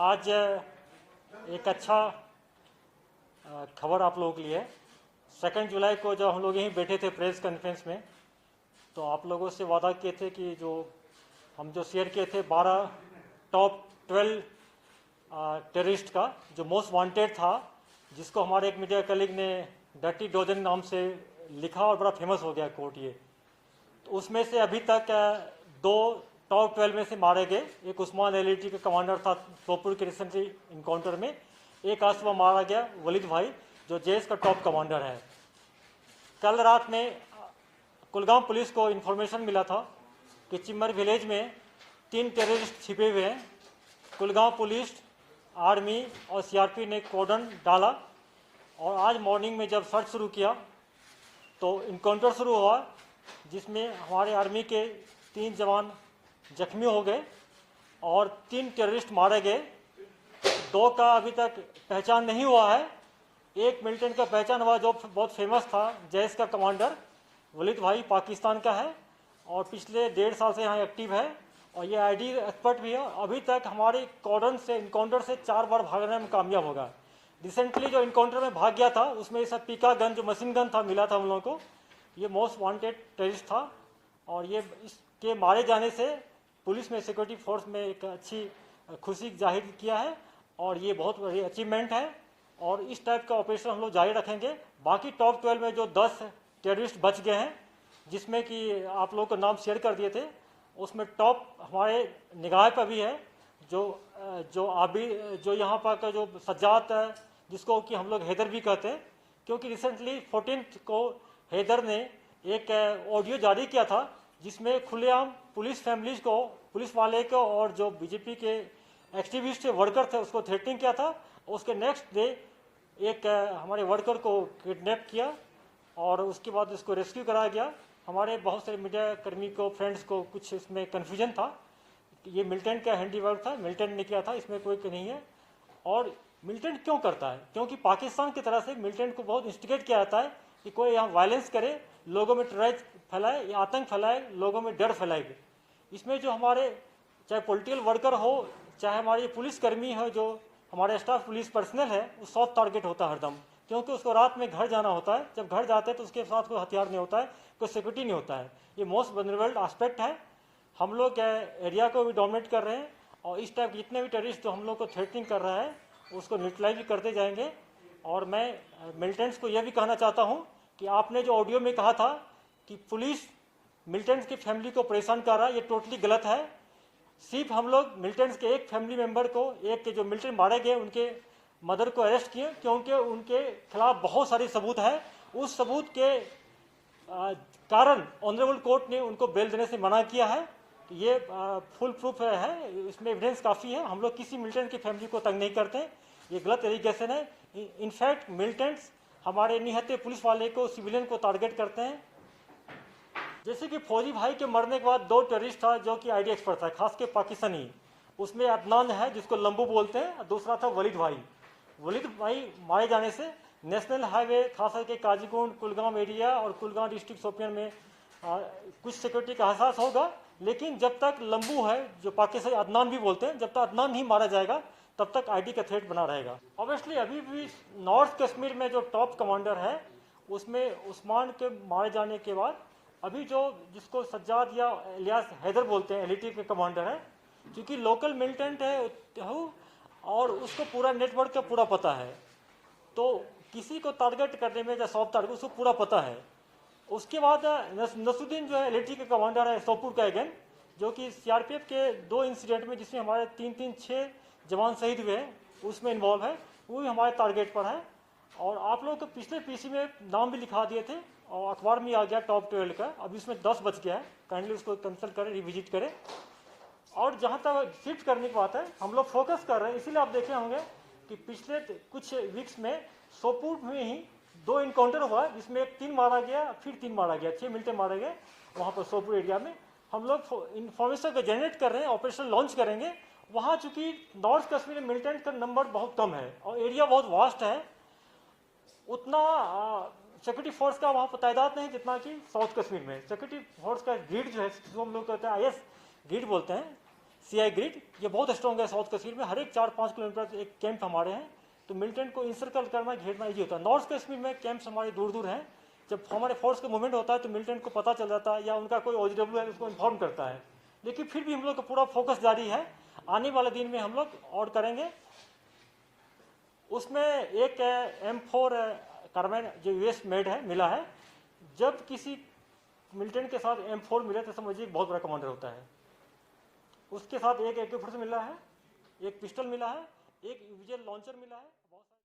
आज एक अच्छा खबर आप लोगों के लिए है। 2 जुलाई को जब हम लोग यहीं बैठे थे प्रेस कॉन्फ्रेंस में, तो आप लोगों से वादा किए थे कि जो शेयर किए थे 12 टॉप 12 टेररिस्ट का जो मोस्ट वांटेड था, जिसको हमारे एक मीडिया कलीग ने डर्टी डोजन नाम से लिखा और बड़ा फेमस हो गया कोर्ट ये। तो उसमें से अभी तक 2 टॉप 12 में से मारे गए। एक उस्मान एलिटी का कमांडर था सोपुर के रिसेंटली इनकाउंटर में। एक आज सुबह मारा गया वलीद भाई, जो जेएस का टॉप कमांडर है। कल रात में कुलगाम पुलिस को इन्फॉर्मेशन मिला था कि चिम्मर विलेज में 3 टेररिस्ट छिपे हुए हैं। कुलगाम पुलिस, आर्मी और सीआरपी ने कॉर्डन डाला और आज मॉर्निंग में जब सर्च शुरू किया तो इनकाउंटर शुरू हुआ, जिसमें हमारे आर्मी के 3 जवान जख्मी हो गए और 3 टेररिस्ट मारे गए। 2 का अभी तक पहचान नहीं हुआ है। एक मिलिटेंट का पहचान हुआ जो बहुत फेमस था, जैश का कमांडर वलीद भाई, पाकिस्तान का है और पिछले 1.5 साल से यहाँ एक्टिव है और ये आईडी एक्सपर्ट भी है। अभी तक हमारे कॉर्डन से इनकाउंटर से 4 बार भागने में कामयाब होगा। रिसेंटली जो इनकाउंटर में भाग गया था उसमें सब पिका गन, जो मशीन गन था, मिला था हम लोगों को। ये मोस्ट वांटेड टेररिस्ट था और ये इसके मारे जाने से पुलिस में, सिक्योरिटी फोर्स में एक अच्छी खुशी जाहिर किया है और ये बहुत बड़ी अचीवमेंट है और इस टाइप का ऑपरेशन हम लोग जारी रखेंगे। बाकी टॉप 12 में जो 10 टेररिस्ट बच गए हैं, जिसमें कि आप लोगों को नाम शेयर कर दिए थे, उसमें टॉप हमारे निगाह पर भी है जो यहाँ पर का जो सज्जाद है, जिसको कि हम लोग हैदर भी कहते हैं, क्योंकि रिसेंटली 14 को हैदर ने एक ऑडियो जारी किया था जिसमें खुलेआम पुलिस फैमिलीज को, पुलिस वाले को और जो बीजेपी के एक्टिविस्ट थे, वर्कर थे, उसको थ्रेटनिंग किया था। उसके नेक्स्ट डे एक हमारे वर्कर को किडनैप किया और उसके बाद उसको रेस्क्यू कराया गया। हमारे बहुत सारे मीडिया कर्मी को, फ्रेंड्स को कुछ इसमें कन्फ्यूजन था, ये मिलिटेंट का हैंडीवर्क था, मिलिटेंट ने किया था, इसमें कोई नहीं है। और मिलिटेंट क्यों करता है? क्योंकि पाकिस्तान की तरह से मिलिटेंट को बहुत इंस्टिगेट किया जाता है कि कोई यहाँ वायलेंस करे, लोगों में टेररिज्म फैलाए या आतंक फैलाए, लोगों में डर फैलाए। इसमें जो हमारे चाहे पॉलिटिकल वर्कर हो, चाहे हमारे पुलिसकर्मी हो, जो हमारे स्टाफ पुलिस पर्सनल है, वो सॉफ्ट टारगेट होता है हरदम, क्योंकि उसको रात में घर जाना होता है। जब घर जाते हैं तो उसके साथ कोई हथियार नहीं होता है, कोई सिक्योरिटी नहीं होता है। ये मोस्ट वल्नरेबल एस्पेक्ट है। हम लोग एरिया को भी डोमिनेट कर रहे हैं और इस टाइप जितने भी टेररिस्ट जो हम लोग को थ्रेटनिंग कर रहा है उसको न्यूट्रलाइज भी करते जाएंगे। और मैं मिलिटेंट्स को यह भी कहना चाहता हूँ कि आपने जो ऑडियो में कहा था कि पुलिस मिलिटेंट्स की फैमिली को परेशान कर रहा है, ये टोटली गलत है। सिर्फ हम लोग मिलिटेंट्स के एक फैमिली मेंबर को, एक के जो मिलिटेंट मारे गए उनके मदर को अरेस्ट किए, क्योंकि उनके खिलाफ बहुत सारे सबूत है। उस सबूत के कारण ऑनरेबल कोर्ट ने उनको बेल देने से मना किया है। ये फुल प्रूफ है, इसमें एविडेंस काफ़ी है। हम लोग किसी मिलिटेंट की फैमिली को तंग नहीं करते, ये गलत एलिगेशन है। इनफैक्ट मिलिटेंट्स हमारे निहत्थे पुलिस वाले को, सिविलियन को टारगेट करते हैं। जैसे कि फौजी भाई के मरने के बाद 2 टेररिस्ट था जो कि आईडी एक्सपर्ट था, खास के पाकिस्तानी। उसमें अदनान है जिसको लंबू बोलते हैं, और दूसरा था वलीद भाई। वलीद भाई मारे जाने से नेशनल हाईवे, खास करके काजीगुंड, कुलगाम एरिया और कुलगाम डिस्ट्रिक्ट शोपियान में कुछ सिक्योरिटी का एहसास होगा। लेकिन जब तक लंबू है, जो पाकिस्तानी अदनान भी बोलते हैं, जब तक अदनान नहीं मारा जाएगा तब तक आईडी का थ्रेट बना रहेगा। ऑब्वियसली अभी भी नॉर्थ कश्मीर में जो टॉप कमांडर है, उसमें उस्मान के मारे जाने के बाद अभी जिसको सज्जाद या इलियास हैदर बोलते हैं, एलिटी के कमांडर है, क्योंकि लोकल मिलिटेंट है और उसको पूरा नेटवर्क का पूरा पता है, तो किसी को टारगेट करने में या सॉफ्ट टारगेट उसको पूरा पता है। उसके बाद नसरुद्दीन जो है एलिटी का कमांडर है, सोपुर का अगेन, जो कि सीआरपीएफ के 2 इंसिडेंट में जिसमें हमारे 6 जवान शहीद हुए हैं, उसमें इन्वॉल्व है, वो भी हमारे टारगेट पर है। और आप लोग को पिछले पीसी में नाम भी लिखा दिए थे और अखबार में आ गया टॉप 12 का, अभी उसमें 10 बच गया है। काइंडली उसको कंसल्ट करें, रिविजिट करें। और जहाँ तक शिफ्ट करने की बात है, हम लोग फोकस कर रहे हैं, इसीलिए आप देखे होंगे कि पिछले कुछ वीक्स में सोपुर में ही 2 इनकाउंटर हुआ, जिसमें 3 मारा गया, फिर 3 मारा गया, 6 मिलिटेंट मारे गए वहाँ पर सोपुर एरिया में। हम लोग इन्फॉर्मेशन को जनरेट कर रहे हैं, ऑपरेशन लॉन्च करेंगे वहाँ। चूँकि नॉर्थ कश्मीर में मिलिटेंट का नंबर बहुत कम है और एरिया बहुत वास्ट है, उतना सिक्योरिटी फोर्स का वहाँ पर तादाद नहीं जितना कि साउथ कश्मीर में। सिक्योरिटी फोर्स का ग्रिड जो है, जिसको हम लोग कहते हैं IS ग्रिड बोलते हैं, CI ग्रिड, ये बहुत स्ट्रॉन्ग है साउथ कश्मीर में। हर एक 4-5 किलोमीटर एक कैंप हमारे हैं, तो मिलिटेंट को इंसर्कल करना, घेरना ईजी होता है। नॉर्थ कश्मीर में कैंप्स हमारे दूर दूर हैं। जब हमारे फोर्स का मूवमेंट होता है तो मिलिटेंट को पता चल जाता है, या उनका कोई OGW है उसको इन्फॉर्म करता है। लेकिन फिर भी हम लोग का पूरा फोकस जारी है। आने वाले दिन में हम लोग और करेंगे। उसमें एक M4 कार्बाइन जो US मेड है, मिला है। जब किसी मिलिटेंट के साथ M4 मिले तो समझिए बहुत बड़ा कमांडर होता है। उसके साथ एक AK-47 मिला है, एक पिस्टल मिला है, एक विजुअल लॉन्चर मिला है।